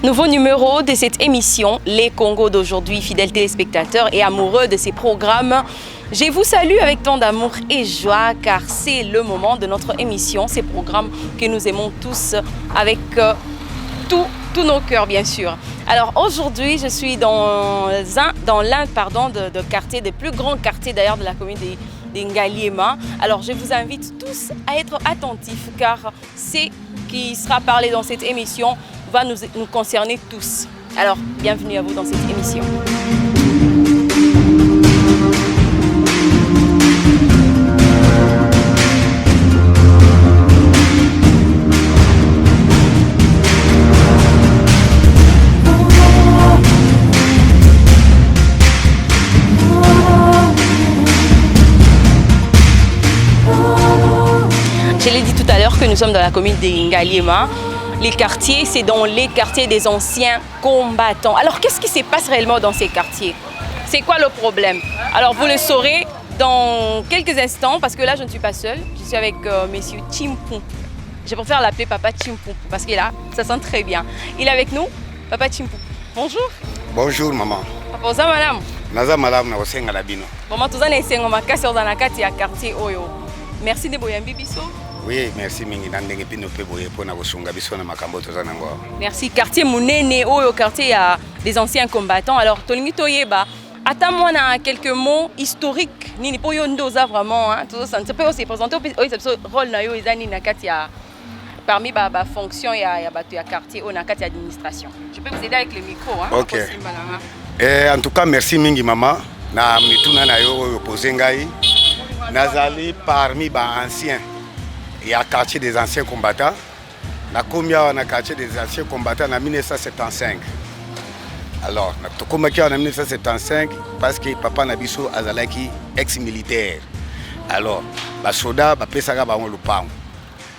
Nouveau numéro de cette émission, Les Congos d'aujourd'hui, fidèles téléspectateurs et amoureux de ces programmes. Je vous salue avec tant d'amour et joie car c'est le moment de notre émission, ces programmes que nous aimons tous avec tous nos cœurs bien sûr. Alors aujourd'hui, je suis dans l'un de quartiers, des plus grands quartiers d'ailleurs de la commune de Ngaliema. Alors je vous invite tous à être attentifs car ce qui sera parlé dans cette émission va nous concerner tous. Alors bienvenue à vous dans cette émission. Je l'ai dit tout à l'heure que nous sommes dans la commune de Ngaliema. Les quartiers, c'est dans les quartiers des anciens combattants. Alors, qu'est-ce qui se passe réellement dans ces quartiers? C'est quoi le problème? Alors, vous le saurez dans quelques instants, parce que là, je ne suis pas seule. Je suis avec monsieur Chimpou. Je préfère l'appeler Papa Chimpou, parce que là, ça sent très bien. Il est avec nous, Papa Chimpou. Bonjour. Bonjour, maman. Papa, oza madame. Naza madame na osenga la bino. Maman, toza na esengo makasi oza na kati ya quartier oyo. Merci de boyambi biso. Oui, merci mingi nandenge pino pe boye pona kosunga biso na makambo toza nango. Merci. Quartier Munene oyo, quartier des anciens combattants. Alors, tolingi toyeba, attends-moi na quelques mots historiques. Nini po yo ndoza vraiment hein. Tout ça, ça peut aussi présenter au rôle na yo ezani na kati ya parmi ba fonction ya bato ya quartier ou na kati administration. Je peux vous aider avec le micro hein. OK. En tout cas, merci mingi maman. Na mituna na yo oyo posé ngai. Nazali parmi ba anciens. Il y a le quartier des anciens combattants. Na combien na quartier des anciens combattants en 1975. Alors, na en 1975 parce que papa Nabiso azalaki ex-militaire. Alors, ba soda ba pesaka ba lupango.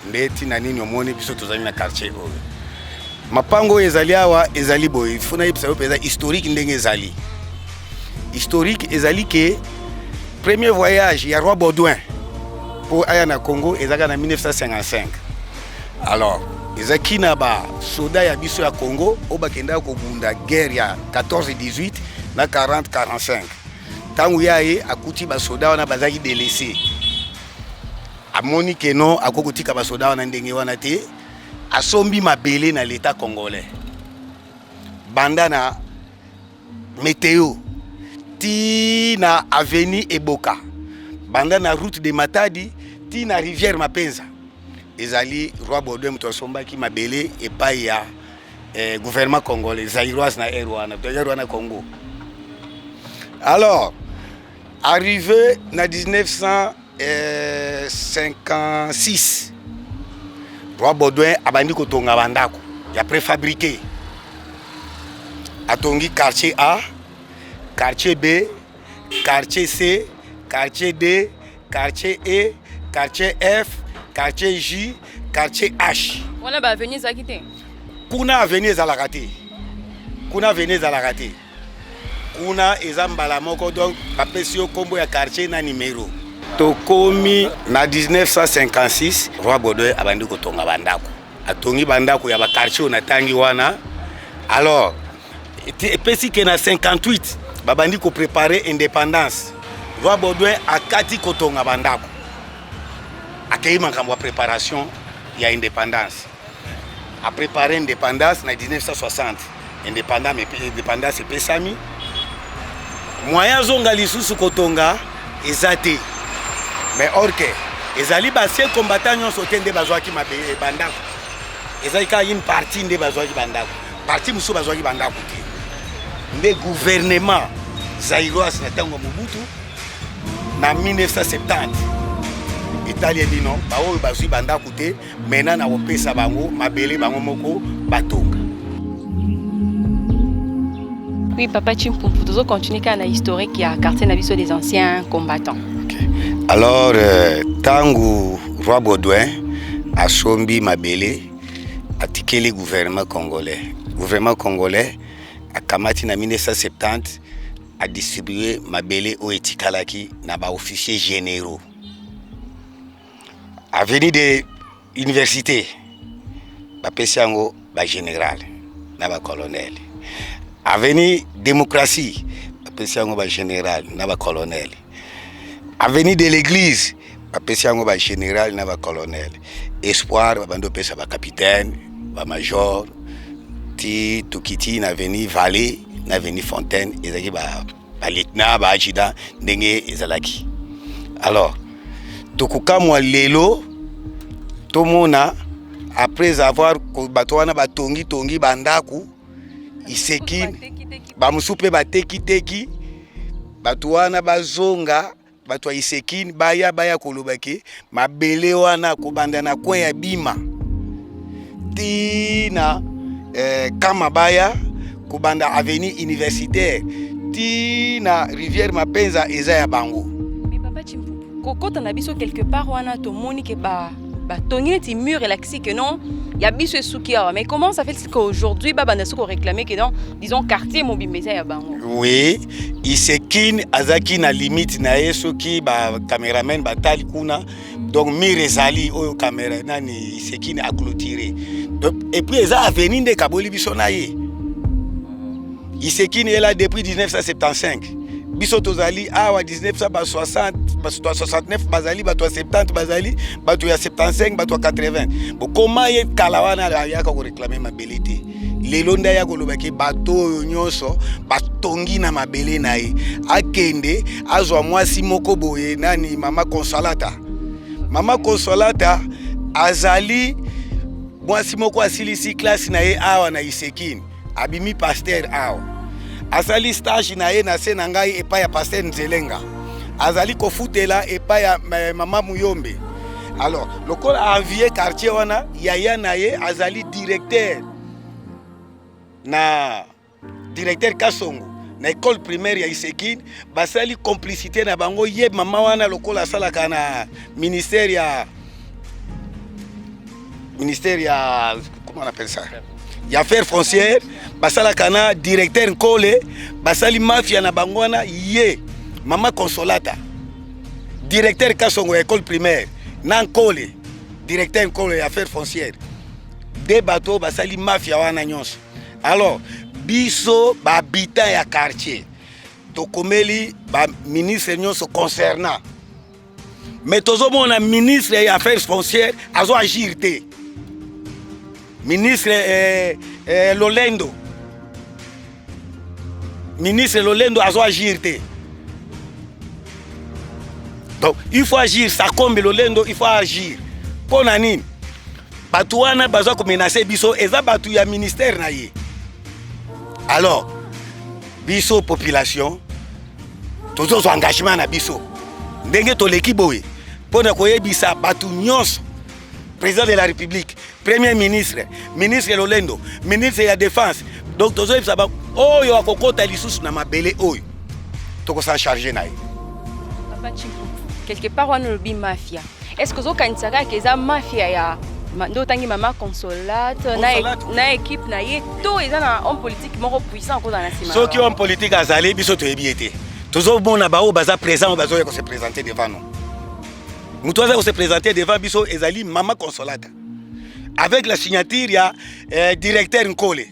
Ndeti na nini omoni biso tozali na quartier oyo. Mapango ezali awa ezali boy. Funa yipsa yo peza historique ndenge ezali. Historique ezali que premier voyage ya roi Baudouin pour aller na Congo ezaka na 1955. Alors, ezaki na ba soda ya biso ya Congo obakenda ko bunda guerre ya 14-18 na 40-45. Tangu yaye akuti ba soda wana bazaki délaissé. Amoni que non akokotika ba soda wana ndenge wana te asombi mabele na l'état congolais. Banda na météo ti na avenue Eboka. Banda na route de Matadi ti na rivière Mapenza. Ezali roi Baudouin mutosomba ki mabele epai ya gouvernement congolais Zaïroise na Rwanda Congo. Alors arrivé na 1956 roi Baudouin abandi kotonga bandako ya préfabriqué. Atongi quartier A, quartier B, quartier C, quartier D, quartier E, quartier F, quartier J, quartier H. On a avenue Zakite. Kuna avenue Zalakate. Kuna avenue Zalakate. Kuna ezambala moko donc papesio kombo ya quartier na numéro. Tokomi na 1956 roi Baudouin abandi kotonga bandako. Atongi bandako ya ba quartier na tangi wana. Alors epesi ke na 58 babandi ko préparer indépendance. Roi Baudouin akati kotonga bandako. Akei makambo préparation ya indépendance. A préparé indépendance na 1960. Indépendance epesami. Moyen zonga lisusu kotonga ezate. Mais orke ezali basien combattant nyonso tende bazwaki mabele bandako. Ezali ka une partie nde bazwaki bandako. Partie musu bazwaki bandako te. Le gouvernement Zaïroise na tango Mobutu na 1970 Italie dit non ba oyo bazwi bandako te maintenant na opesa bango mabele bango moko batonga. Oui, Papa Chimpou, vous continuez à la historique qui a quartier nabiso des anciens combattants. Okay. Alors tangu roi Baudouin a sombi mabele atikeli gouvernement congolais. Gouvernement congolais a kamati na 1970 a distribué mabele au etikalaki na ba officiers généraux. A venu de université ba pesiango ba général. na ba colonel. Avenue démocratie, bapesi yango ba général na ba colonel. Avenue de l'église, bapesi yango ba général na ba colonel. Espoir babando pesa ba capitaine, ba major, ti tukiti na avenue Vallée, na avenue Fontaine, ezaki ba lieutenant ba adjudant ndenge ezalaki. Alors, tokukamwa lelo tomona après avoir batwana batongi bandaku isekine bamusupe bateki batwana bazonga batwa isekine baya kolobaki mabele wana kobanda na coin ya bima tina kama baya kobanda avenue universitaire tina rivière Mapenza eza ya bango. Mais papa Chimpupu kokota na biso quelque part wana to moni ke ba tongi ti mur relaxé que non ya biso esuki awa, mais comment ça fait qu'aujourd'hui baba na soko réclamer que non disons quartier Mobimbeza ya bango. Oui, isekine azaki na limite na yesoki ba cameraman batali kuna donc mur ezali oyo caméra nani isekine a clôturer. Et puis eza avenue de kaboli biso na ye. Isekine est là depuis 1975. Biso tozali awa 1960 69 bazali bato 70 bazali bato ya 75 bato 80. Bon comment ye kalawana ya ko réclamer mabele te. Lelo nda ya kolobaki bato nyonso batongi na mabele na ye. Akende azwa mwasi moko boye nani mama Consolata. Mama Consolata azali mwasi moko asilisi classe na ye awa na Isekine. Abimi pasteur awa. Azali stage na ye na se na ngai epa ya pasteur Nzelenga. Azali kofutela epa ya mama Muyombe. Alors, lokola envié quartier wana yaya na ye azali directeur Kasongo na école primaire ya Isekine basali complicité na bango ye mama wana lokola salaka na ministère ya comment on appelle ça? Il y a affaires foncières, basala kana directeur Nkole, basali mafia na bangwana ye mama Consolata. Directeur Kasongo école primaire, Nankole, directeur Nkole affaires foncières. Des bateaux basali mafia wana nyonso. Alors, biso ba habitant ya quartier. Tokomeli ba ministre nyonso concernant. Mais tozomona ministre ya affaires foncières azo agir te. Ministre Lolendo. Ministre Lolendo a agir. Donc, il faut agir. Ça comme Lolendo, il faut agir. Pour nani, Batouana bazo ko menacer biso eza batu ya ministère na ye. Alors, biso population, tozo engagement na biso. Ndenge to leki boye. Pona koyebisa batu nyonso. Président de la République, Premier ministre, ministre Lolendo, ministre de la Défense. Donc, tous les gens oh yo akokota lisusu na mabele oyo. Toko s'en charger na. Papa Chimpupu, quelque part on le bi mafia. Est-ce que zo kanisaka ke za mafia ya ndo tangi mama Consolate na équipe na ye to eza na homme politique moko puissant ko na sima. Ceux qui ont politique azali biso to ebiete. Tozo bona ba o baza présent bazo ya ko se présenter devant nous. Nous devons se présenter devant Bisso Ezali Mama Consolata. Avec la signature, il y a directeur Nkole.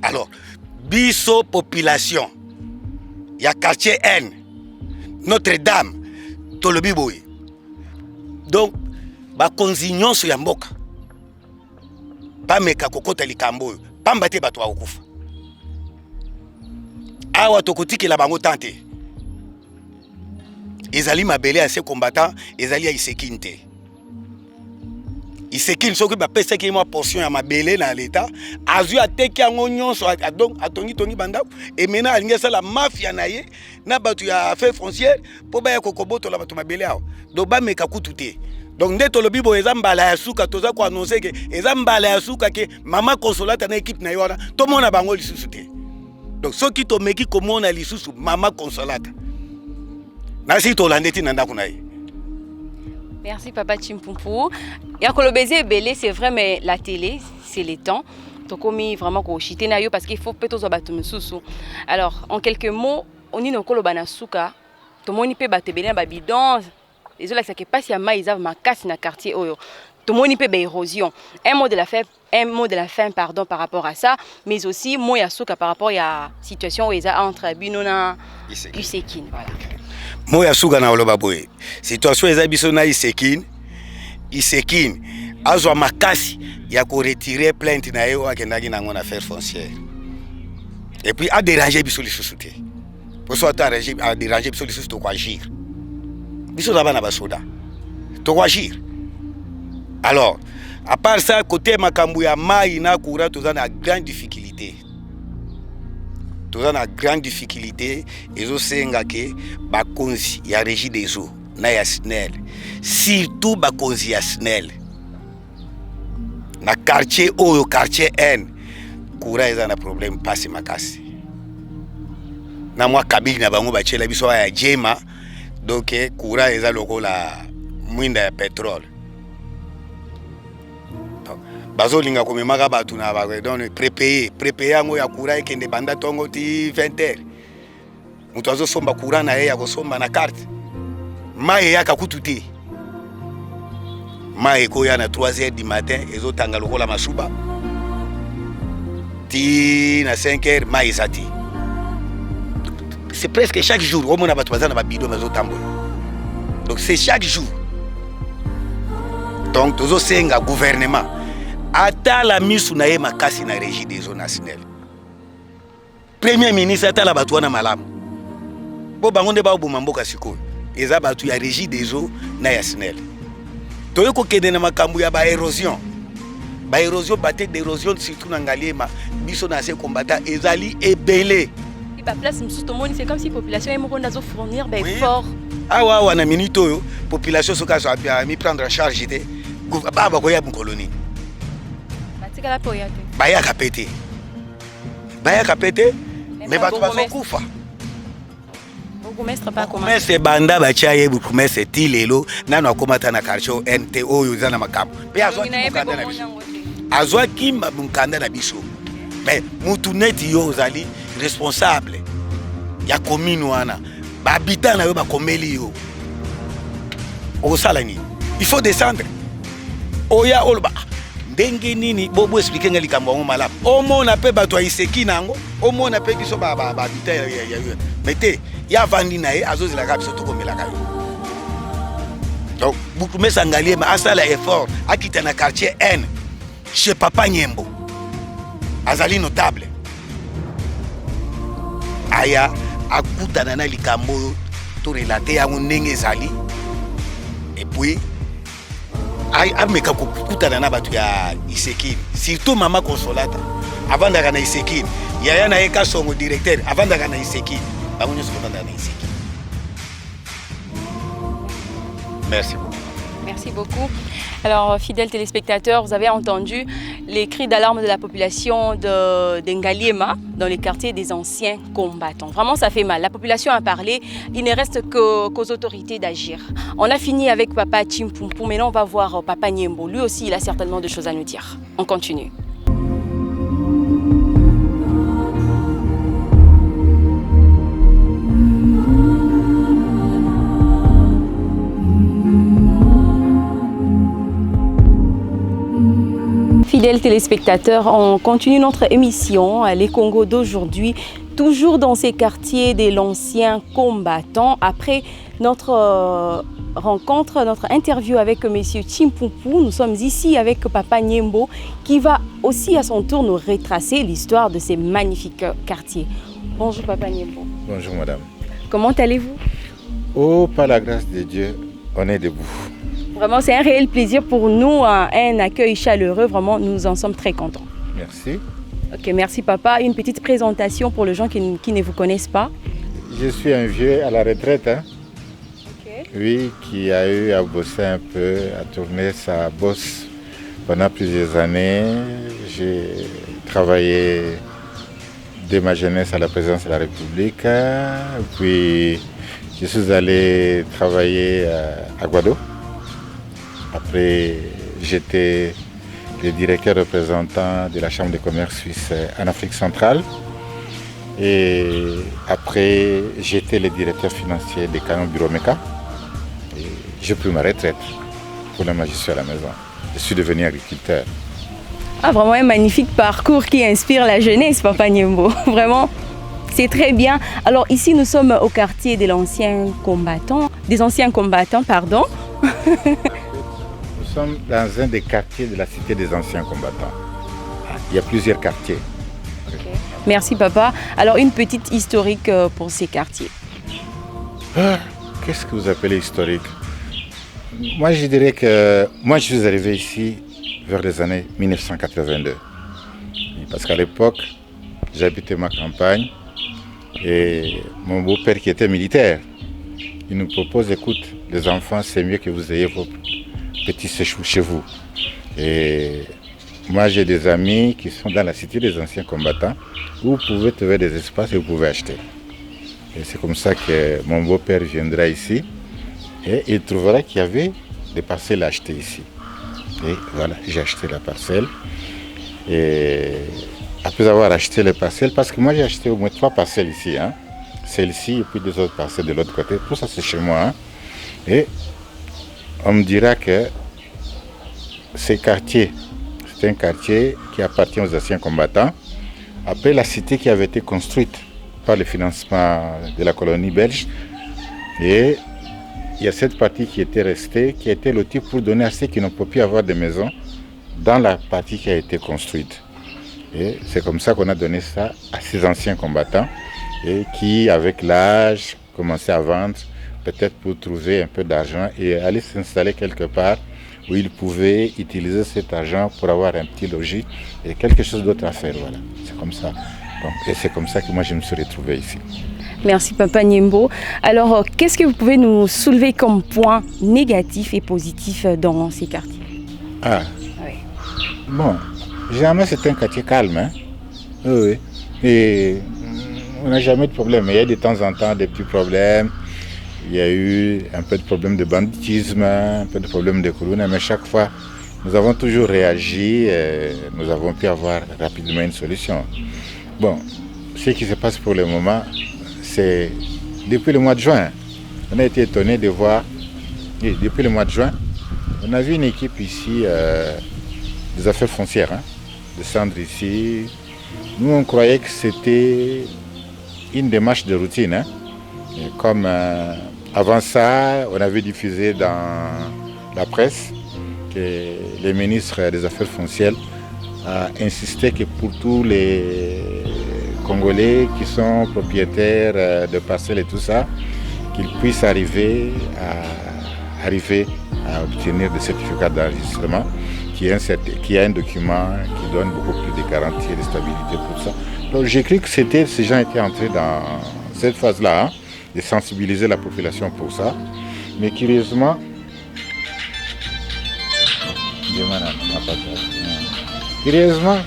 Alors, Bisso population. Il y a quartier N. Notre-Dame. Tolobiboy. Donc, ba consignons sur Yamboka. Pas meka kokota likambo. Pas mbate batwa okufa. Awa tokotiki la bango tante. Ezali mabele à ces combattants, ezali a Isekine te. Isekine soki ba pesa ki mo portion ya mabele na l'état, azu ateki yango nyonso donc atongi banda et maintenant alingesa la mafia na ye na batu ya affaires foncières po ba ya kokoboto la batu mabele awo. Donc ba meka kutu te. Donc nde tolobi bo ezambala ya suka toza ko annoncer que ezambala ya suka ke mama Consolata na équipe na yo wana to mona bango lisusu te. Donc soki to meki komona lisusu mama Consolata. Merci Papa Chimpupu. Yakolobeze belé c'est vrai mais la télé c'est les temps. Tokomi vraiment ko chité na yo parce qu'il faut peut-être battre mususu. Alors en quelques mots, on ino kolobana suka, to moni pe batebele ba bidon. Les autres ça que passe ya maiza makasi na quartier oyo. tout le monde peut érosion. Un mot de la fin pardon, par rapport à ça, mais aussi moi yasuka par rapport à la situation où ils ont entre Binona et Isekine. Voilà. Moi yasuka na oloba boye. Situation eza biso na Isekine azwa makasi ya ko retirer plainte na yo akendaki nango na affaire foncière. Et puis a déranger biso lisusu te. Pour soit a déranger biso lisusu to ko agir. Biso na bana basoda. To ko agir. Alors, à part ça, côté makambu ya mai na courant, tous en a grande difficulté. Tous en a grande difficulté. Et zo senga ke bakonzi ya régie des eaux na ya SNEL. Surtout bakonzi ya SNEL. Na quartier O, quartier N, courant eza na problème passe makasi. Na mwa kabili na bango bachela biso ya jema, donc courant eza lokola mwinda ya pétrole. Bazolinga komemaka batu na ba donc prépayer yango ya courant ekende banda tongo ti 20h. Mutu azosomba courant na ye ya kosomba na carte. Mai yaka kututi. Mai ko ya na 3h du matin ezotanga lokola masuba. Ti na 5h mai ezati. C'est presque chaque jour au mona batu bazana ba bidon bazotambola. Donc c'est chaque jour. Donc tozo senga gouvernement ata la misu na ye makasi na régie des eaux nationales. Premier ministre ata la batu wana malamu. Bo bango nde ba obuma mboka sikoyo. Eza batu ya régie des eaux na nationale. Toyo ko kende na makambu ya ba érosion. Ba érosion batte d'érosion surtout na ngaliema biso na se combattant ezali ebele. Ba place msusu to moni c'est comme si population est moko nazo fournir ba effort. Ah wa na minute oyo population soka so a mi prendre en charge te. Ba ba ko ya colonie. Baya kapete. Mais batu bazokufa. Bourgmestre pas comment. Mais banda bachaye bourgmestre tilelo nano akomata na quartier NT oyo zana makambo. Pe azwa kimba mukanda na biso. Mais mutu neti yo zali responsable ya commune wana. Ba habitant na yo ba komeli yo. O salani. Il faut descendre. Oya olba. Ndenge nini bobo expliquer ngali kambo malamu omo na pe bato Isekine nango omo na pe biso ba bita ya mete ya vandi na ye azozela ka biso tokomela ka yo. Donc beaucoup mais sangalie ma asala effort akita na quartier N chez Papa Nyembo azali notable aya akutana na likambo to relater yango ndenge ezali et puis ameka kokutana na batu ya Isekine surtout mama Consolata avandaka na Isekine yaya na eka songo directeur avandaka na Isekine bango nyoso avandaka na Isekine. Merci beaucoup. Merci beaucoup. Alors, fidèles téléspectateurs, vous avez entendu les cris d'alarme de la population de Ngaliema dans les quartiers des anciens combattants. Vraiment, ça fait mal. La population a parlé. Il ne reste qu'aux autorités d'agir. On a fini avec Papa Chimpumpu. Maintenant, on va voir Papa Nyembo. Lui aussi, il a certainement des choses à nous dire. On continue. Fidèles téléspectateurs, on continue notre émission Les Congos d'aujourd'hui, toujours dans ces quartiers de l'ancien combattant. Après notre rencontre, notre interview avec M. Chimpumpu, nous sommes ici avec Papa Nyembo qui va aussi à son tour nous retracer l'histoire de ces magnifiques quartiers. Bonjour Papa Nyembo. Bonjour madame. Comment allez-vous? Oh, par la grâce de Dieu, on est debout. Vraiment, c'est un réel plaisir pour nous, un accueil chaleureux. Vraiment, nous en sommes très contents. Merci. Ok, merci papa. Une petite présentation pour les gens qui ne vous connaissent pas. Je suis un vieux à la retraite, hein? Okay. Oui, qui a eu à bosser un peu, à tourner sa bosse pendant plusieurs années. J'ai travaillé dès ma jeunesse à la présidence de la République. Puis, je suis allé travailler à Guado. Après, j'étais le directeur représentant de la Chambre de commerce suisse en Afrique centrale. Et après, j'étais le directeur financier de Canon Bureau Meka. J'ai pris ma retraite. pour la magistrat à la maison. Je suis devenu agriculteur. Ah, vraiment un magnifique parcours qui inspire la jeunesse, Papa Niembo. Vraiment, c'est très bien. Alors ici, nous sommes au quartier des anciens combattants. Nous sommes dans un des quartiers de la cité des anciens combattants. Il y a plusieurs quartiers. Okay. Merci, Papa. Alors, une petite historique pour ces quartiers. Qu'est-ce que vous appelez historique? Moi, je dirais que moi, je suis arrivé ici vers les années 1982. Parce qu'à l'époque, j'habitais ma campagne et mon beau-père qui était militaire, il nous propose, écoute, les enfants, c'est mieux que vous ayez vos petits séjours chez vous. Et moi, j'ai des amis qui sont dans la cité des anciens combattants où vous pouvez trouver des espaces et vous pouvez acheter. Et c'est comme ça que mon beau-père viendra ici et il trouvera qu'il y avait des parcelles à acheter ici. Et voilà, j'ai acheté la parcelle. Et après avoir acheté les parcelles, parce que moi j'ai acheté au moins 3 parcelles ici, hein. Celle-ci et puis 2 autres parcelles de l'autre côté. Tout ça c'est chez moi. Hein. Et on me dira que ces quartiers, c'est un quartier qui appartient aux anciens combattants. Après la cité qui avait été construite par le financement de la colonie belge. Et il y a cette partie qui était restée, qui a été lotie pour donner à ceux qui n'ont pas pu avoir de maison dans la partie qui a été construite. Et c'est comme ça qu'on a donné ça à ces anciens combattants et qui, avec l'âge, commençaient à vendre, peut-être pour trouver un peu d'argent et aller s'installer quelque part où ils pouvaient utiliser cet argent pour avoir un petit logis et quelque chose d'autre à faire. Voilà. C'est comme ça. Donc, et c'est comme ça que moi je me suis retrouvé ici. Merci Papa Niembo. Alors, qu'est-ce que vous pouvez nous soulever comme point négatif et positif dans ces quartiers? Oui. Bon, jamais c'est un quartier calme. Hein? Oui. Et on n'a jamais de problème. Il y a de temps en temps des petits problèmes. Il y a eu un peu de problème de banditisme, un peu de problème de corona, mais chaque fois, nous avons toujours réagi et nous avons pu avoir rapidement une solution. Bon, ce qui se passe pour le moment, c'est depuis le mois de juin. On a été étonnés de voir, et depuis le mois de juin, on a vu une équipe ici des affaires foncières, hein, descendre ici. Nous, on croyait que c'était une démarche de routine. Hein. Et comme avant ça, on avait diffusé dans la presse que le ministre des Affaires foncières a insisté que pour tous les Congolais qui sont propriétaires de parcelles et tout ça, qu'ils puissent arriver à obtenir des certificats d'enregistrement, qui est un document qui donne beaucoup plus de garanties et de stabilité pour ça. Donc j'ai cru que ces gens étaient entrés dans cette phase-là, hein, de sensibiliser la population pour ça. Mais curieusement,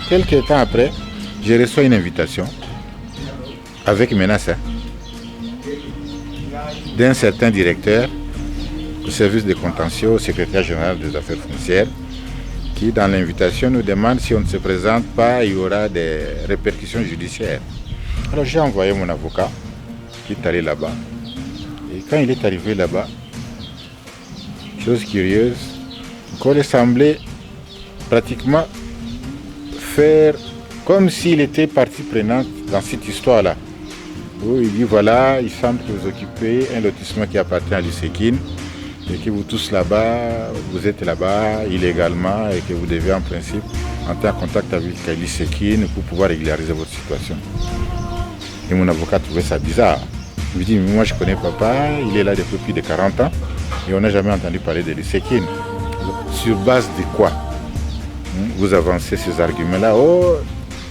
quelques temps après, j'ai reçu une invitation avec menace d'un certain directeur au service de contentieux, au secrétaire général des affaires foncières, qui dans l'invitation nous demande si on ne se présente pas, il y aura des répercussions judiciaires. Alors j'ai envoyé mon avocat qui est allé là-bas. Et quand il est arrivé là-bas, chose curieuse, il semblait pratiquement faire comme s'il était partie prenante dans cette histoire-là. Où il dit voilà, il semble que vous occupez un lotissement qui appartient à l'Isekine et que vous tous là-bas, vous êtes là-bas illégalement et que vous devez en principe entrer en contact avec l'Isekine pour pouvoir régulariser votre situation. Et mon avocat trouvait ça bizarre. Il me dit, mais moi je connais papa, il est là depuis plus de 40 ans et on n'a jamais entendu parler de l'Isekine. Sur base de quoi vous avancez ces arguments-là? Oh,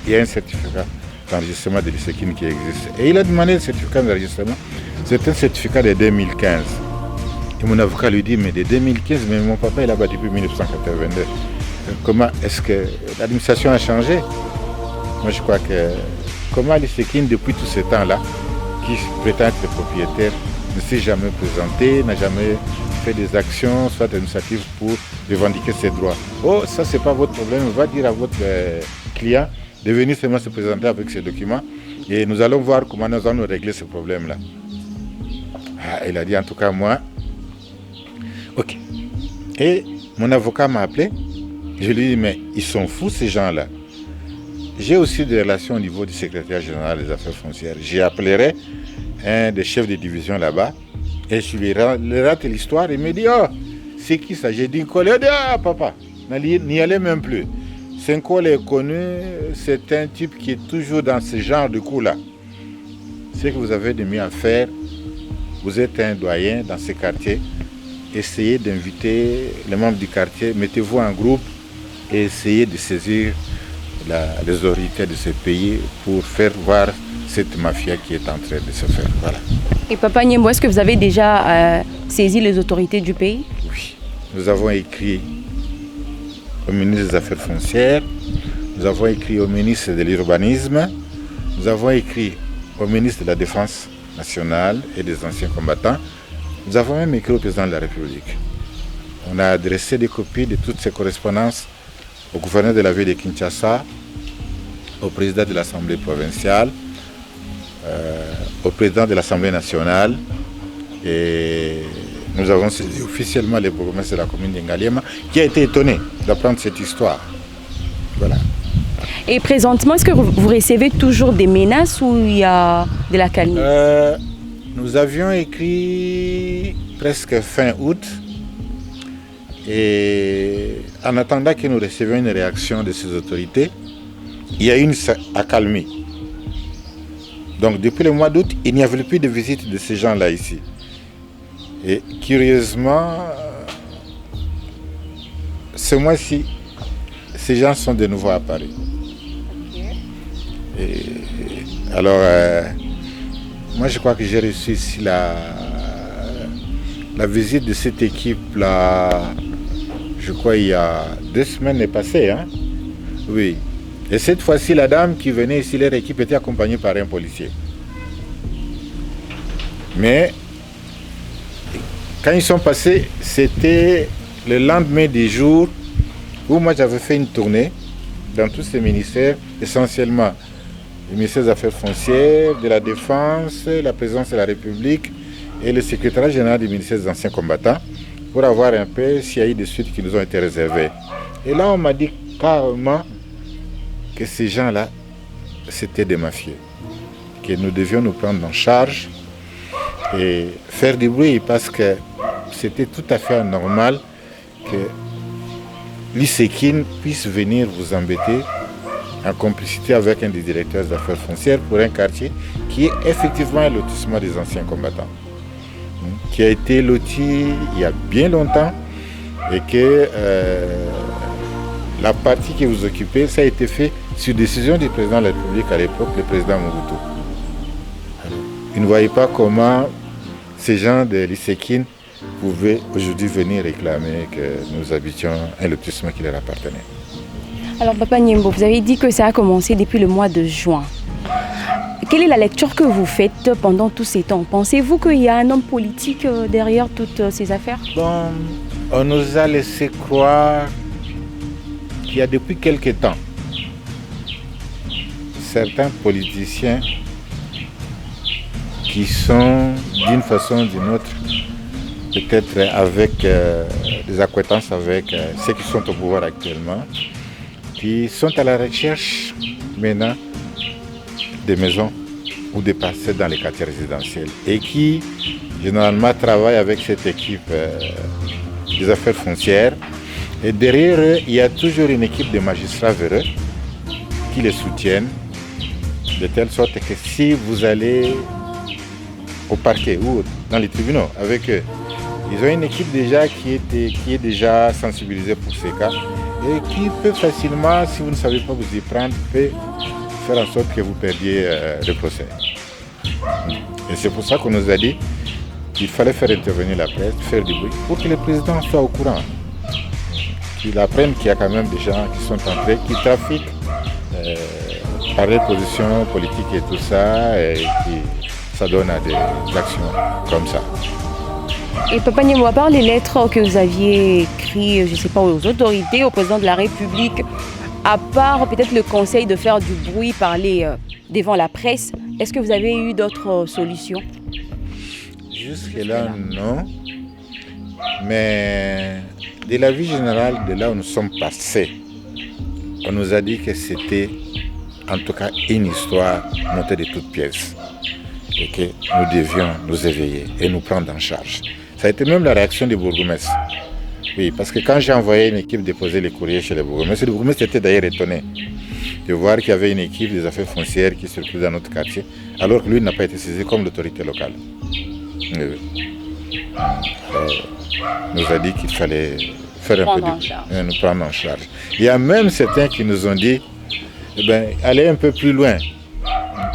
il y a un certificat d'enregistrement de l'Isekine qui existe. Et il a demandé le certificat d'enregistrement. C'est un certificat de 2015. Et mon avocat lui dit, mais de 2015, mais mon papa est là-bas depuis 1982. Comment est-ce que l'administration a changé? Moi je crois que comment l'Isekine depuis tout ce temps-là, qui prétend être propriétaire, ne s'est jamais présenté, n'a jamais fait des actions, soit administratives pour revendiquer ses droits. Oh, ça c'est pas votre problème, va dire à votre client de venir seulement se présenter avec ces documents et nous allons voir comment nous allons régler ce problème-là. Ah, il a dit en tout cas moi, ok. Et Mon avocat m'a appelé. Je lui ai dit, mais ils sont fous ces gens-là. J'ai aussi des relations au niveau du secrétaire général des affaires foncières. J'appellerai un des chefs de division là-bas et je lui rate l'histoire. Il me dit, oh, c'est qui ça? J'ai dit, collègue, ah papa, n'y allez même plus. Senko est connu, c'est un type qui est toujours dans ce genre de coup-là. Ce que vous avez de mieux à faire, vous êtes un doyen dans ce quartier, essayez d'inviter les membres du quartier, mettez-vous en groupe et essayez de saisir les autorités de ce pays pour faire voir cette mafia qui est en train de se faire. Voilà. Et Papa Niembo, est-ce que vous avez déjà saisi les autorités du pays? Oui. Nous avons écrit au ministre des Affaires foncières, nous avons écrit au ministre de l'Urbanisme, nous avons écrit au ministre de la Défense nationale et des anciens combattants. Nous avons même écrit au président de la République. On a adressé des copies de toutes ces correspondances au gouverneur de la ville de Kinshasa, au président de l'Assemblée provinciale, au président de l'Assemblée nationale, et nous avons saisi officiellement le bourgmestre de la commune d'Ingaliema qui a été étonné d'apprendre cette histoire. Voilà. Et présentement, est-ce que vous recevez toujours des menaces ou il y a de la calmie? Nous avions écrit presque fin août et en attendant que nous recevions une réaction de ces autorités, il y a une accalmie. Donc depuis le mois d'août, il n'y avait plus de visite de ces gens-là ici. Et curieusement, ce mois-ci, ces gens sont de nouveau apparus. Et alors, moi je crois que j'ai reçu ici la visite de cette équipe-là, je crois il y a 2 semaines passées. Hein? Oui. Et cette fois-ci, la dame qui venait ici, leur équipe était accompagnée par un policier. Mais quand ils sont passés, c'était le lendemain du jour où moi j'avais fait une tournée dans tous ces ministères, essentiellement le ministère des Affaires foncières, de la Défense, la Présidence de la République et le secrétaire général du ministère des Anciens combattants pour avoir un peu s'il y a eu des suites qui nous ont été réservées. Et là, on m'a dit carrément que ces gens-là, c'était des mafieux, que nous devions nous prendre en charge et faire du bruit parce que c'était tout à fait anormal que l'ISEKIN puisse venir vous embêter en complicité avec un des directeurs des affaires foncières pour un quartier qui est effectivement un lotissement des anciens combattants, qui a été loti il y a bien longtemps et que la partie que vous occupez, ça a été fait sur décision du président de la République à l'époque, le président Mobutu. Il ne voyait pas comment ces gens de l'ISEKIN pouvaient aujourd'hui venir réclamer que nous habitions un lotissement qui leur appartenait. Alors Papa Niembo, vous avez dit que ça a commencé depuis le mois de juin. Quelle est la lecture que vous faites pendant tous ces temps? Pensez-vous qu'il y a un homme politique derrière toutes ces affaires? Bon, on nous a laissé croire qu'il y a depuis quelque temps certains politiciens qui sont d'une façon ou d'une autre, peut-être avec des acquaintances avec ceux qui sont au pouvoir actuellement, qui sont à la recherche maintenant des maisons ou des parcelles dans les quartiers résidentiels et qui généralement travaillent avec cette équipe des affaires foncières. Et derrière eux, il y a toujours une équipe de magistrats véreux qui les soutiennent, de telle sorte que si vous allez au parquet ou dans les tribunaux avec eux, ils ont une équipe déjà qui est déjà sensibilisée pour ces cas et qui peut facilement, si vous ne savez pas vous y prendre, peut faire en sorte que vous perdiez le procès. Et c'est pour ça qu'on nous a dit qu'il fallait faire intervenir la presse, faire du bruit, pour que le président soit au courant. Qu'il apprenne qu'il y a quand même des gens qui sont entrés, qui trafiquent par les positions politiques et tout ça, et qui ça donne à des actions comme ça. Et Papa Niembo, à part les lettres que vous aviez écrites, je ne sais pas, aux autorités, au président de la République, à part peut-être le conseil de faire du bruit, parler devant la presse, est-ce que vous avez eu d'autres solutions? Jusque-là, non. Mais de la vie générale, de là où nous sommes passés, on nous a dit que c'était en tout cas une histoire montée de toutes pièces et que nous devions nous éveiller et nous prendre en charge. Ça a été même la réaction du bourgmestre. Oui, parce que quand j'ai envoyé une équipe déposer les courriers chez le bourgmestre était d'ailleurs étonné de voir qu'il y avait une équipe des affaires foncières qui circulait dans notre quartier, alors que lui n'a pas été saisi comme l'autorité locale. Nous a dit qu'il fallait faire un peu nous prendre en charge. Il y a même certains qui nous ont dit, allez un peu plus loin.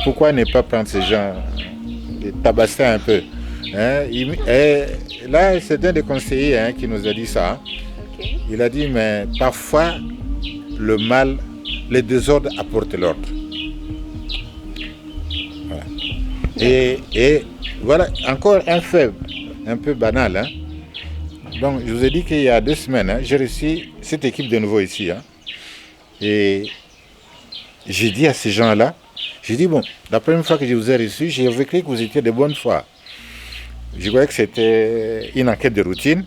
Pourquoi ne pas prendre ces gens, les tabasser un peu, hein? Là, c'est un des conseillers qui nous a dit ça. Okay. Il a dit, mais parfois, le mal, les désordres apportent l'ordre. Voilà. Et voilà, encore un fait un peu banal. Hein. Donc, je vous ai dit qu'il y a 2 semaines, j'ai reçu cette équipe de nouveau ici. Hein. Et j'ai dit à ces gens-là, j'ai dit, bon, la première fois que je vous ai reçu, j'ai cru que vous étiez de bonne foi. Je croyais que c'était une enquête de routine,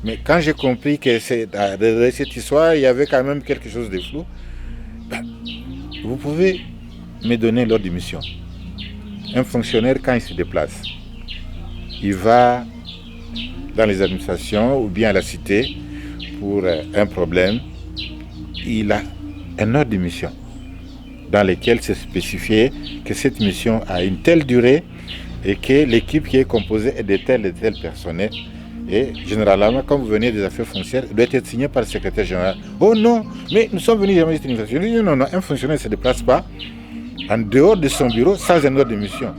mais quand j'ai compris que dans cette histoire, il y avait quand même quelque chose de flou, vous pouvez me donner l'ordre de mission. Un fonctionnaire, quand il se déplace, il va dans les administrations ou bien à la cité pour un problème, il a un ordre de mission dans lequel c'est spécifié que cette mission a une telle durée et que l'équipe qui est composée est de tels et tels personnels. Et généralement, quand vous venez des affaires foncières, il doit être signé par le secrétaire général. Oh non, mais nous sommes venus jamais à cette université. Je dis non, un fonctionnaire ne se déplace pas en dehors de son bureau sans un ordre de mission.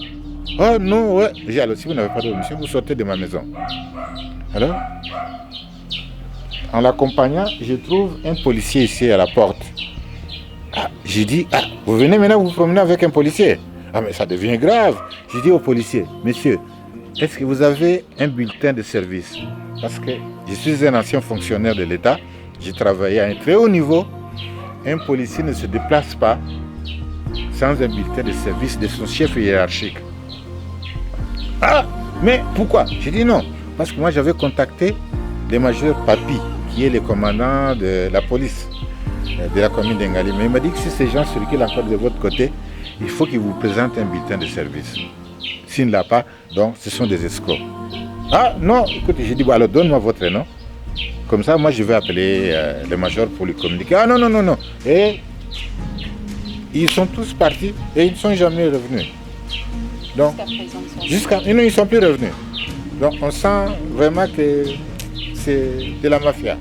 Oh non, ouais. J'ai dit, alors si vous n'avez pas d'ordre de mission, vous sortez de ma maison. Alors, en l'accompagnant, je trouve un policier ici à la porte. J'ai dit, vous venez maintenant vous promener avec un policier. Mais ça devient grave. J'ai dit au policier, monsieur, est-ce que vous avez un bulletin de service? Parce que je suis un ancien fonctionnaire de l'État, j'ai travaillé à un très haut niveau. Un policier ne se déplace pas sans un bulletin de service de son chef hiérarchique. Mais pourquoi? J'ai dit non, parce que moi j'avais contacté le major Papi, qui est le commandant de la police de la commune d'Engali. Mais il m'a dit que si ces gens circulent encore de votre côté, il faut qu'il vous présente un bulletin de service. S'il ne l'a pas, donc ce sont des escrocs. Non, écoutez, j'ai dit, alors donne-moi votre nom. Comme ça, moi je vais appeler le major pour lui communiquer. Non. Et ils sont tous partis et ils ne sont jamais revenus. Donc, ils ne sont plus revenus. Donc on sent vraiment que c'est de la mafia.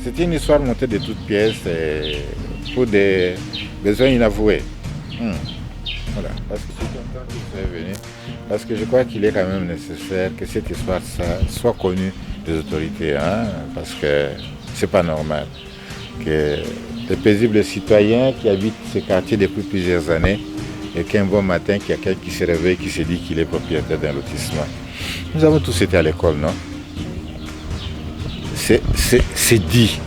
C'est une histoire montée de toutes pièces pour des besoins inavoués. Voilà, parce que je suis content que vous soyez venu, parce que je crois qu'il est quand même nécessaire que cette histoire soit connue des autorités, parce que c'est pas normal que les paisibles citoyens qui habitent ces quartiers depuis plusieurs années et qu'un bon matin, qu'il y a quelqu'un qui se réveille, qui se dit qu'il est propriétaire d'un lotissement. Nous avons tous été à l'école, non? C'est dit.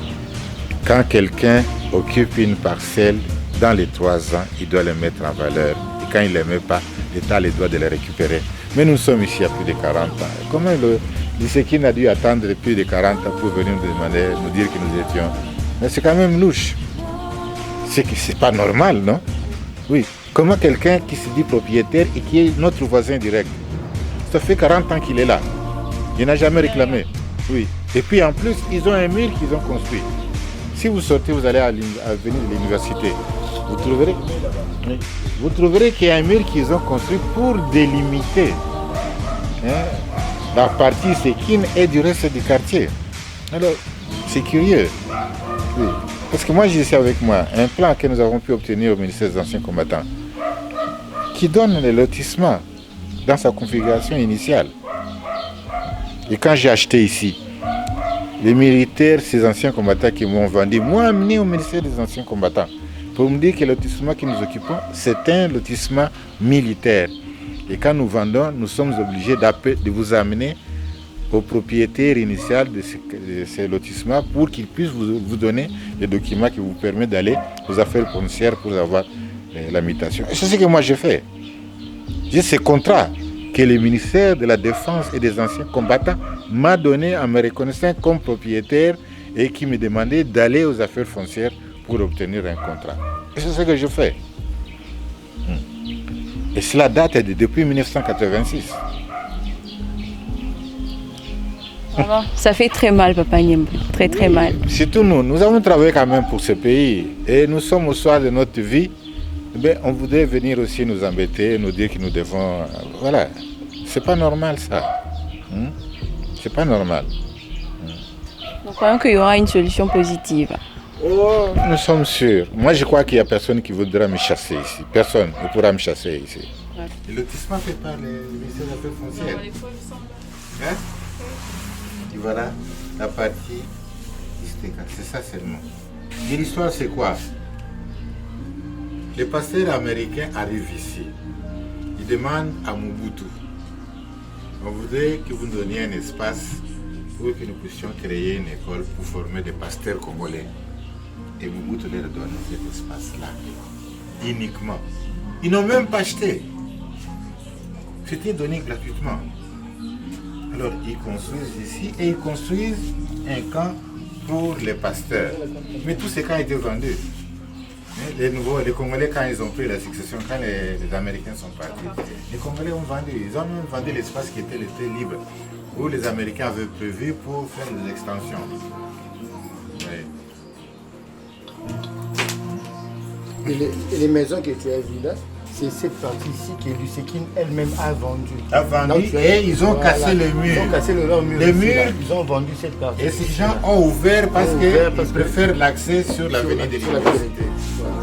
Quand quelqu'un occupe une parcelle, dans les 3 ans, il doit le mettre en valeur. Et quand il ne le met pas, l'État a le droit de le récupérer. Mais nous sommes ici à plus de 40 ans. Comment le lycéen a dû attendre plus de 40 ans pour venir nous demander, nous dire que nous étions? Mais c'est quand même louche. C'est pas normal, non? Oui. Comment quelqu'un qui se dit propriétaire et qui est notre voisin direct, ça fait 40 ans qu'il est là. Il n'a jamais réclamé. Oui. Et puis en plus, ils ont un mur qu'ils ont construit. Si vous sortez, vous allez à l'avenue de l'université. Vous trouverez qu'il y a un mur qu'ils ont construit pour délimiter la partie séquine et du reste du quartier. Alors, c'est curieux. Oui. Parce que moi, j'ai ici avec moi un plan que nous avons pu obtenir au ministère des Anciens Combattants qui donne le lotissement dans sa configuration initiale. Et quand j'ai acheté ici, les militaires, ces anciens combattants qui m'ont vendu, m'ont amené au ministère des Anciens Combattants pour me dire que le lotissement que nous occupons, c'est un lotissement militaire. Et quand nous vendons, nous sommes obligés de vous amener au propriétaire initial de ces lotissements pour qu'il puisse vous donner les documents qui vous permettent d'aller aux affaires foncières pour avoir la mutation. Et c'est ce que moi j'ai fait. J'ai ces contrats que le ministère de la Défense et des anciens combattants m'a donné en me reconnaissant comme propriétaire et qui me demandait d'aller aux affaires foncières pour obtenir un contrat. Et c'est ce que je fais. Et cela date depuis 1986. Alors, ça fait très mal, Papa Nyembo, très très mal. Surtout nous avons travaillé quand même pour ce pays et nous sommes au soir de notre vie. On voudrait venir aussi nous embêter, nous dire que nous devons... Voilà, c'est pas normal ça. C'est pas normal. Nous croyons qu'il y aura une solution positive. Oh, nous sommes sûrs. Moi, je crois qu'il n'y a personne qui voudra me chasser ici. Personne ne pourra me chasser ici. Ouais. Le lotissement fait par le ministère des Affaires foncières. Hein? Et voilà la partie Istéka. C'est ça seulement. Et l'histoire, c'est quoi? Les pasteurs américains arrivent ici. Ils demandent à Mobutu, on voudrait que vous nous donniez un espace pour que nous puissions créer une école pour former des pasteurs congolais. Et Mobutu leur donne cet espace-là, uniquement. Ils n'ont même pas acheté. C'était donné gratuitement. Alors ils construisent ici et ils construisent un camp pour les pasteurs. Mais tous ces camps étaient vendus. Les Congolais, quand ils ont pris la succession, quand les Américains sont partis, les Congolais ont vendu. Ils ont même vendu l'espace qui était libre, où les Américains avaient prévu pour faire des extensions. Oui. Et les maisons que tu as vues là, c'est cette partie-ci que Lusekine elle-même a vendue. A vendu et ils ont cassé le mur. Ils ont cassé leur mur. Les murs, ils ont vendu cette partie. Et ces gens ont ouvert parce qu'ils préfèrent l'accès sur l'avenue de l'université. Voilà.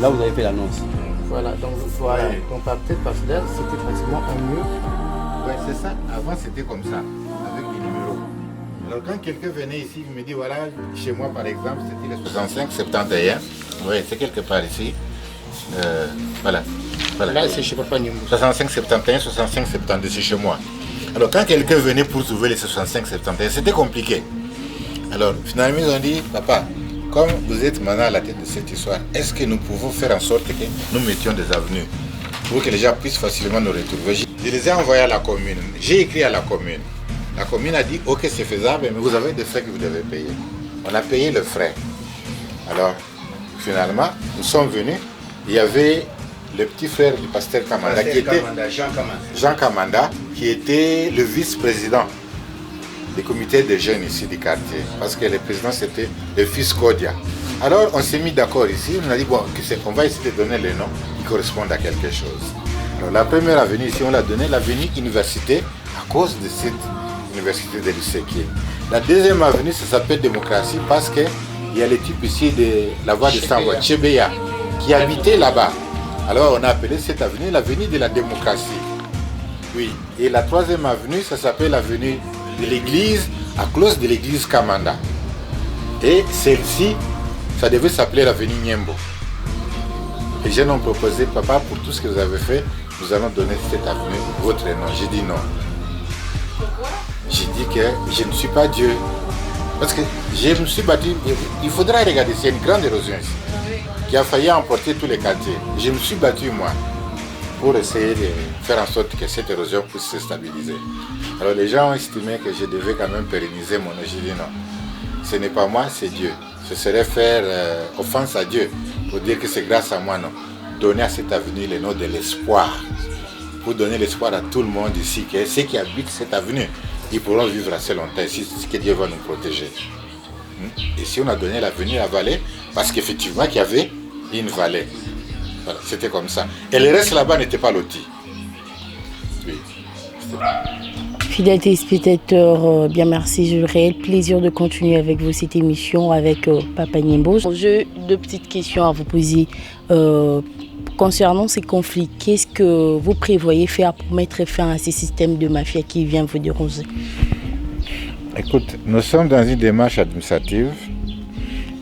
Là, vous avez fait l'annonce. Voilà, donc voilà. Ouais. Donc peut-être parce que là, c'était pratiquement un mur. Oui, c'est ça. Avant, c'était comme ça, avec des numéros. Alors quand quelqu'un venait ici, il me dit, voilà, chez moi par exemple, c'était le 65-71. Oui, c'est quelque part ici. Voilà. Là, c'est chez Papa Nyembo. 65-71, 65-72, c'est chez moi. Alors quand quelqu'un venait pour trouver les 65-71, c'était compliqué. Alors finalement, ils ont dit, papa, comme vous êtes maintenant à la tête de cette histoire, est-ce que nous pouvons faire en sorte que nous mettions des avenues pour que les gens puissent facilement nous retrouver? Je les ai envoyés à la commune. J'ai écrit à la commune. La commune a dit, ok, c'est faisable, mais vous avez des frais que vous devez payer. On a payé le frais. Alors, finalement, nous sommes venus. Il y avait le petit frère du pasteur Kamanda, Jean Kamanda, qui était le vice-président du comité des jeunes ici du quartier. Parce que le président, c'était le fils Kodia. Alors, on s'est mis d'accord ici. On a dit, bon, on va essayer de donner les noms qui correspondent à quelque chose. Alors, la première avenue ici, on l'a donné l'avenue Université à cause de cette université de Lusekine. La deuxième avenue, ça s'appelle Démocratie parce qu'il y a les types ici de la voie de Sambwa, Tchebeya, qui habitaient là-bas. Alors on a appelé cette avenue l'avenue de la démocratie. Oui. Et la troisième avenue, ça s'appelle l'avenue de l'église, à cause de l'église Kamanda. Et celle-ci, ça devait s'appeler l'avenue Nyembo. Les jeunes ont proposé, papa, pour tout ce que vous avez fait, nous allons donner cette avenue votre nom. J'ai dit non. J'ai dit que je ne suis pas Dieu. Parce que je me suis battu, il faudra regarder, c'est une grande érosion ici, qui a failli emporter tous les quartiers. Je me suis battu moi, pour essayer de faire en sorte que cette érosion puisse se stabiliser. Alors les gens ont estimé que je devais quand même pérenniser mon nom. J'ai dit non, ce n'est pas moi, c'est Dieu. Ce serait faire offense à Dieu, pour dire que c'est grâce à moi, non. Donner à cette avenue le nom de l'espoir, pour donner l'espoir à tout le monde ici, que ceux qui habitent cette avenue, ils pourront vivre assez longtemps ici, c'est que Dieu va nous protéger. Et si on a donné l'avenue à Vallée, parce qu'effectivement il y avait une vallée. Voilà, c'était comme ça. Et le reste là-bas n'était pas loti. Oui. Fidèles téléspectateurs, bien merci. J'ai le réel plaisir de continuer avec vous cette émission avec Papa Nyembo. J'ai deux petites questions à vous poser. Concernant ces conflits, qu'est-ce que vous prévoyez faire pour mettre fin à ces systèmes de mafia qui viennent vous déranger? Écoute, nous sommes dans une démarche administrative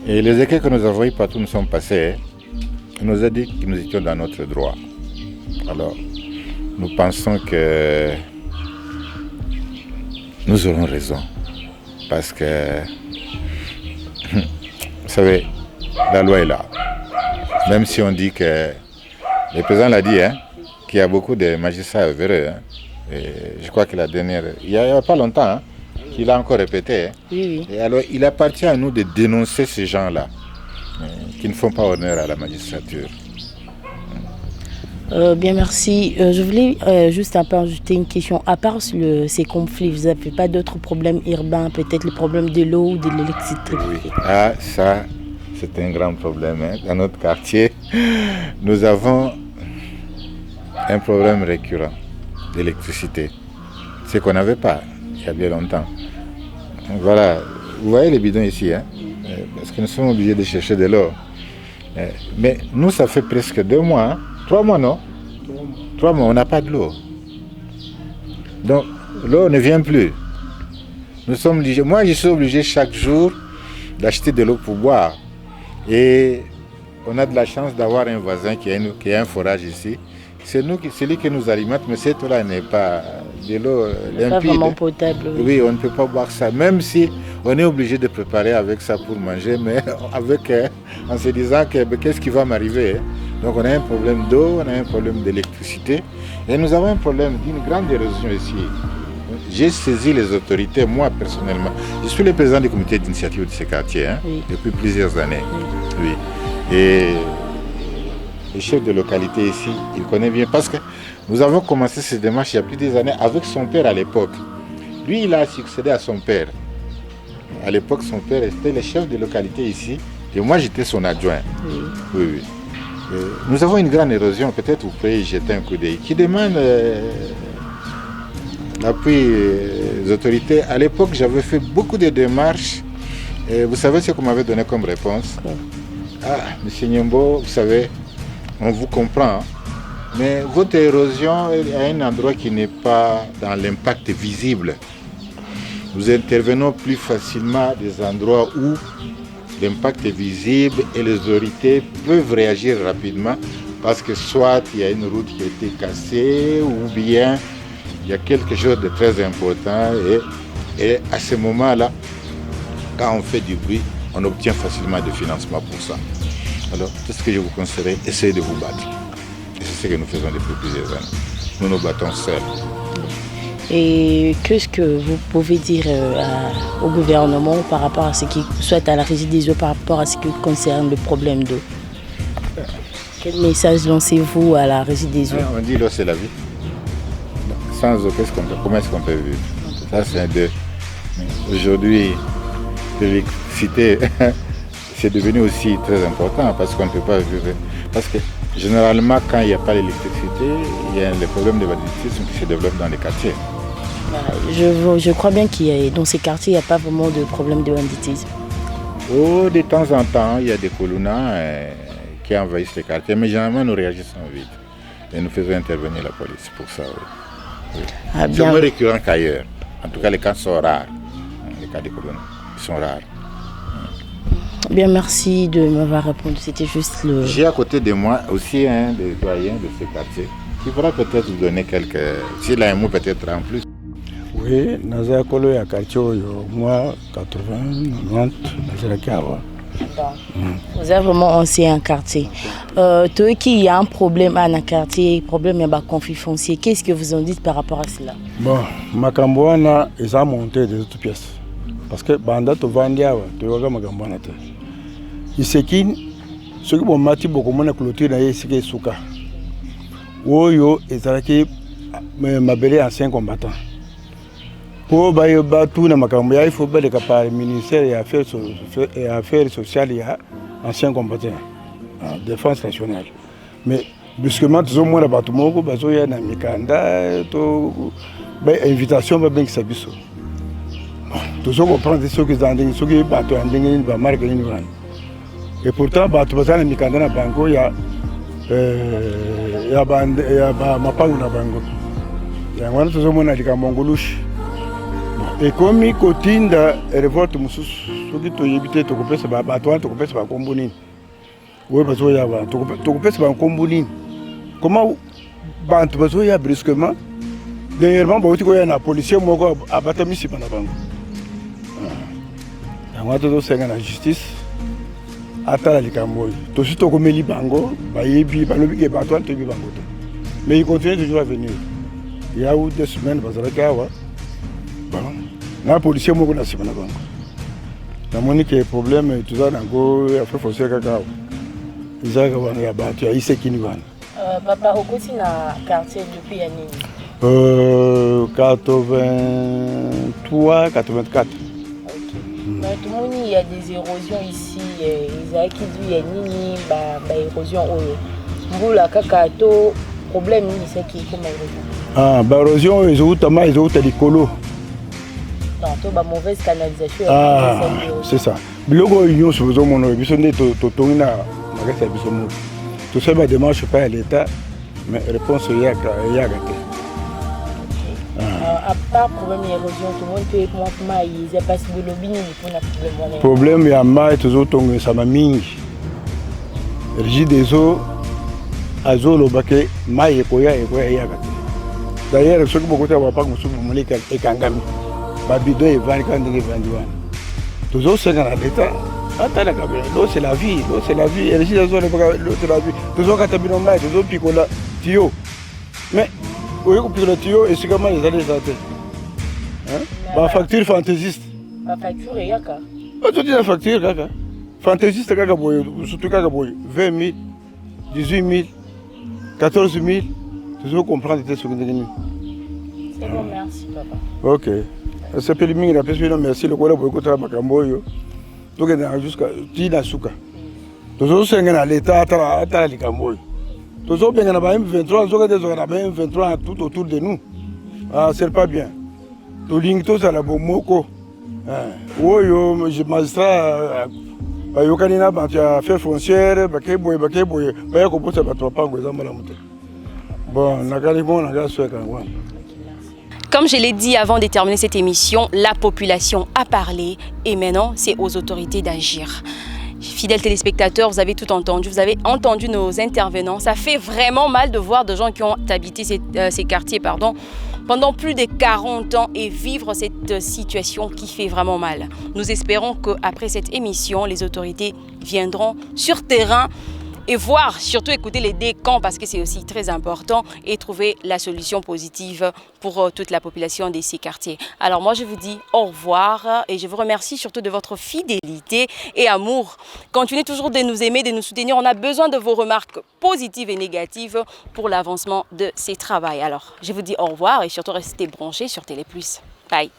et les écrits que nous avons eu partout nous sommes passés, on nous a dit que nous étions dans notre droit. Alors, nous pensons que nous aurons raison parce que, vous savez, la loi est là. Même si on dit que, le président l'a dit, qu'il y a beaucoup de magistrats véreux, Et je crois que la dernière, il n'y a pas longtemps, hein, qu'il a encore répété. Hein. Oui. Et alors, il appartient à nous de dénoncer ces gens-là qui ne font pas honneur à la magistrature. Bien, merci. Je voulais juste un peu ajouter une question. À part ces conflits, vous n'avez pas d'autres problèmes urbains, peut-être le problème de l'eau ou de l'électricité? Oui, ça, c'est un grand problème. Hein. Dans notre quartier, nous avons un problème récurrent d'électricité. C'est qu'on n'avait pas il y a bien longtemps. Donc voilà, vous voyez les bidons ici, hein? Parce que nous sommes obligés de chercher de l'eau. Mais nous, ça fait presque 2 mois, hein? 3 mois, non? 3 mois, on n'a pas de l'eau. Donc, l'eau ne vient plus. Nous sommes obligés, moi, je suis obligé chaque jour d'acheter de l'eau pour boire. Et on a de la chance d'avoir un voisin qui a un forage ici. C'est lui qui nous alimente, mais cette eau-là n'est pas de l'eau limpide. Pas vraiment potable. Oui, on ne peut pas boire ça, même si on est obligé de préparer avec ça pour manger, mais en se disant qu'est-ce qui va m'arriver. Donc on a un problème d'eau, on a un problème d'électricité, et nous avons un problème d'une grande érosion ici. J'ai saisi les autorités, moi personnellement. Je suis le président du comité d'initiative de ce quartier depuis plusieurs années. Oui. Et le chef de localité ici, il connaît bien parce que nous avons commencé ces démarches il y a plusieurs années avec son père à l'époque. Lui, il a succédé à son père. À l'époque, son père était le chef de localité ici et moi, j'étais son adjoint. Oui. Nous avons une grande érosion, peut-être vous pouvez y jeter un coup d'œil, qui demande l'appui des autorités. À l'époque, j'avais fait beaucoup de démarches. Et vous savez ce qu'on m'avait donné comme réponse? Monsieur Nyembo, vous savez, on vous comprend, mais votre érosion est à un endroit qui n'est pas dans l'impact visible. Nous intervenons plus facilement à des endroits où l'impact est visible et les autorités peuvent réagir rapidement parce que soit il y a une route qui a été cassée ou bien il y a quelque chose de très important et à ce moment-là, quand on fait du bruit, on obtient facilement des financements pour ça. Alors, tout ce que je vous conseillerais, essayez de vous battre. Et c'est ce que nous faisons depuis plusieurs années. Nous nous battons seuls. Et qu'est-ce que vous pouvez dire au gouvernement par rapport à ce qui, soit à la Régie des eaux, par rapport à ce qui concerne le problème d'eau? Quel message lancez-vous à la Régie des eaux? On dit l'eau c'est la vie. Sans eau, comment est-ce qu'on peut vivre? Ça c'est un deux. Aujourd'hui, l'électricité, c'est devenu aussi très important parce qu'on ne peut pas vivre. Parce que généralement, quand il n'y a pas d'électricité, il y a le problème de banditisme qui se développe dans les quartiers. Je crois bien qu'il dans ces quartiers, il n'y a pas vraiment de problème de banditisme. De temps en temps, il y a des colonnas qui envahissent les quartiers, mais généralement, nous réagissons vite. Et nous faisons intervenir la police pour ça. Oui. C'est moins récurrent qu'ailleurs. En tout cas, les cas sont rares. Les cas des colonnas, ils sont rares. Bien, merci de m'avoir répondu. C'était juste le... J'ai à côté de moi aussi un des doyens de ce quartier qui pourra peut-être vous donner quelques... S'il a un mot peut-être en plus. Oui, nous avons un quartier, moi, 80, 90, nous avons Vous avez vraiment ancien quartier. Toi qui y a un problème à un quartier, problème de conflit foncier, qu'est-ce que vous en dites par rapport à cela? Bon, Makambouana, ils ont monté des autres pièces. Parce que Banda to Vandia, tu vois Makambouana. Isekin, ceux qui ont mati beaucoup de clôture dans les Souka. Oyo, ils ont mabélé ancien combattant. Pour tout le Makambouana, il faut que le ministère des Affaires sociales et ancien combattant, défense nationale. Mais brusquement, tout le monde a battu mon groupe, il y a un Mikanda, invitation va bien que ça bisse. Tout ce qu'on prend, c'est ceux qui battent en ligne, ils marquent une grande. Et pourtant, battu pas en Mikanda na bango, il y a Mapangu na bango. Il y a un tout le monde a dit qu'à Mongolouche. Et comme il continue de révolte, ceux qui ont évité de couper ce bateau, de couper ce combouni. Oui, parce qu'il y a de couper ce combouni. Comment Bantu parce qu'il y a brusquement. Dernièrement, il y a un policier qui a battu ici pendant Bango. Il y a un autre la justice. Attends les Cambodge. Tout ce qui est Bango, mais il continue toujours à venir. il y a eu 2 semaines, parce que les policiers m'ont dit que la monique est problème et tout ça, donc il a fait forcer cacao. Ils ont battu, ils savent qui nous va. Papa, au côté de la quartier depuis l'année 83, 84. Mais tout le monde, il y a des érosions ici. Isaac qui dit qu'il y a une érosion. Mboula, kakato, problème, c'est qui comme érosion. Ah, l'érosion, ils ont des colos. Tantôt, mauvaise canalisation. Ah, c'est ça. Bilogo union sur le monde, ils sont des totonina, magasin bisomou. Tout ça, ma démarche pas à l'État, mais réponse il y a arrêté. À part problème d'érosion, tout le monde peut comment il y a pas de lobby ni pour un problème. Problème il y a mal toujours ton ça m'a mis. Régis des eaux, azolo baké, maï ekoya ya arrêté. D'ailleurs, ce que beaucoup de pas comme soupe molé et kangami. Babido et van quand il vend. Toujours c'est dans l'État. Attends l'eau c'est la vie, l'eau c'est la vie. Régis des eaux l'eau c'est la vie. Toujours quand tu as bien toujours picola tio. Mais oui, puis le tuyau, et c'est comment ils allaient les attaquer. Ma facture fantaisiste. Ma facture est yaka. Tu dis la facture, kaka. Fantaisiste, kaka boy, surtout kaka boy. 20 000, 18 000, 14 000. Tu dois comprendre tes ce que tu as. C'est bon, merci, papa. Ok. C'est pas le mien, merci. Le collègue, beaucoup de travail, donc, jusqu'à Tina Souka. Tu dois s'engager à l'État, à les Camboy. Tous les gens qui 23, ils 23 tout autour de nous. Ah, c'est pas bien. Tout le monde est à la Bomoko. Oui, je magistrat. Il y a affaires foncières, il y a Comme je l'ai dit avant de terminer cette émission, la population a parlé et maintenant c'est aux autorités d'agir. Fidèles téléspectateurs, vous avez tout entendu, vous avez entendu nos intervenants. Ça fait vraiment mal de voir des gens qui ont habité ces quartiers pendant plus de 40 ans et vivre cette situation qui fait vraiment mal. Nous espérons qu'après cette émission, les autorités viendront sur terrain et voir, surtout écouter les décans parce que c'est aussi très important et trouver la solution positive pour toute la population de ces quartiers. Alors moi je vous dis au revoir et je vous remercie surtout de votre fidélité et amour. Continuez toujours de nous aimer, de nous soutenir. On a besoin de vos remarques positives et négatives pour l'avancement de ces travaux. Alors je vous dis au revoir et surtout restez branchés sur Télé+. Bye.